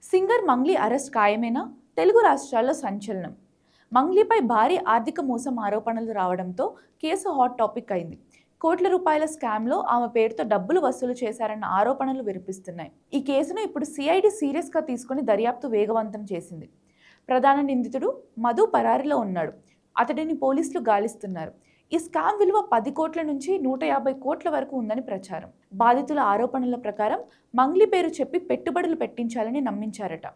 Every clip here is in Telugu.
సింగర్ మంగ్లీ అరెస్ట్ ఖాయమేనా? తెలుగు రాష్ట్రాల్లో సంచలనం. మంగ్లీపై భారీ ఆర్థిక మోసం ఆరోపణలు రావడంతో కేసు హాట్ టాపిక్ అయింది. కోట్ల రూపాయల స్కామ్లో ఆమె పేరుతో డబ్బులు వసూలు చేశారన్న ఆరోపణలు వినిపిస్తున్నాయి. ఈ కేసును ఇప్పుడు సిఐడి సీరియస్గా తీసుకుని దర్యాప్తు వేగవంతం చేసింది. ప్రధాన నిందితుడు మధు పరారీలో ఉన్నాడు. అతడిని పోలీసులు గాలిస్తున్నారు. ఈ స్కామ్ విలువ 10 కోట్ల నుంచి 150 కోట్ల వరకు ఉందని ప్రచారం. బాధితుల ఆరోపణల ప్రకారం మంగ్లీ పేరు చెప్పి పెట్టుబడులు పెట్టించాలని నమ్మించారట.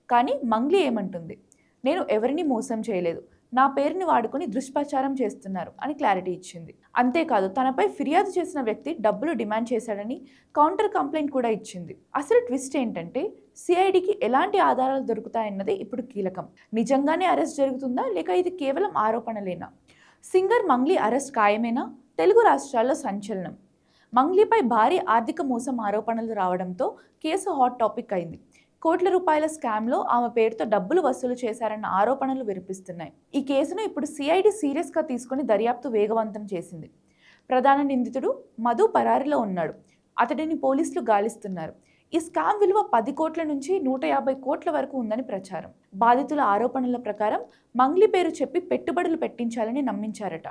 కానీ మంగ్లీ ఏమంటుంది? నేను ఎవరిని మోసం చేయలేదు, నా పేరుని వాడుకొని దుష్ప్రచారం చేస్తున్నారు అని క్లారిటీ ఇచ్చింది. అంతేకాదు, తనపై ఫిర్యాదు చేసిన వ్యక్తి డబ్బులు డిమాండ్ చేశాడని కౌంటర్ కంప్లైంట్ కూడా ఇచ్చింది. అసలు ట్విస్ట్ ఏంటంటే, సిఐడికి ఎలాంటి ఆధారాలు దొరుకుతాయన్నదే ఇప్పుడు కీలకం. నిజంగానే అరెస్ట్ జరుగుతుందా, లేక ఇది కేవలం ఆరోపణలేనా? సింగర్ మంగ్లీ అరెస్ట్ ఖాయమేనా? తెలుగు రాష్ట్రాల్లో సంచలనం. మంగ్లీపై భారీ ఆర్థిక మోసం ఆరోపణలు రావడంతో కేసు హాట్ టాపిక్ అయింది. కోట్ల రూపాయల స్కామ్లో ఆమె పేరుతో డబ్బులు వసూలు చేశారన్న ఆరోపణలు వినిపిస్తున్నాయి. ఈ కేసును ఇప్పుడు సిఐడి సీరియస్గా తీసుకుని దర్యాప్తు వేగవంతం చేసింది. ప్రధాన నిందితుడు మధు పరారీలో ఉన్నాడు. అతడిని పోలీసులు గాలిస్తున్నారు. ఈ స్కామ్ విలువ 10 కోట్ల నుంచి 150 కోట్ల వరకు ఉందని ప్రచారం. బాధితుల ఆరోపణల ప్రకారం మంగ్లీ పేరు చెప్పి పెట్టుబడులు పెట్టించాలని నమ్మించారట.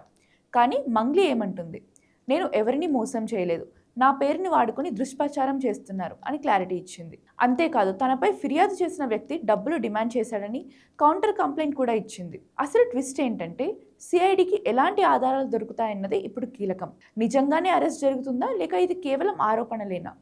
కానీ మంగ్లీ ఏమంటుంది? నేను ఎవరిని మోసం చేయలేదు, నా పేరుని వాడుకొని దుష్ప్రచారం చేస్తున్నారు అని క్లారిటీ ఇచ్చింది. అంతేకాదు, తనపై ఫిర్యాదు చేసిన వ్యక్తి డబ్బులు డిమాండ్ చేశాడని కౌంటర్ కంప్లైంట్ కూడా ఇచ్చింది. అసలు ట్విస్ట్ ఏంటంటే, సిఐడికి ఎలాంటి ఆధారాలు దొరుకుతాయన్నదే ఇప్పుడు కీలకం. నిజంగానే అరెస్ట్ జరుగుతుందా, లేక ఇది కేవలం ఆరోపణలేనా?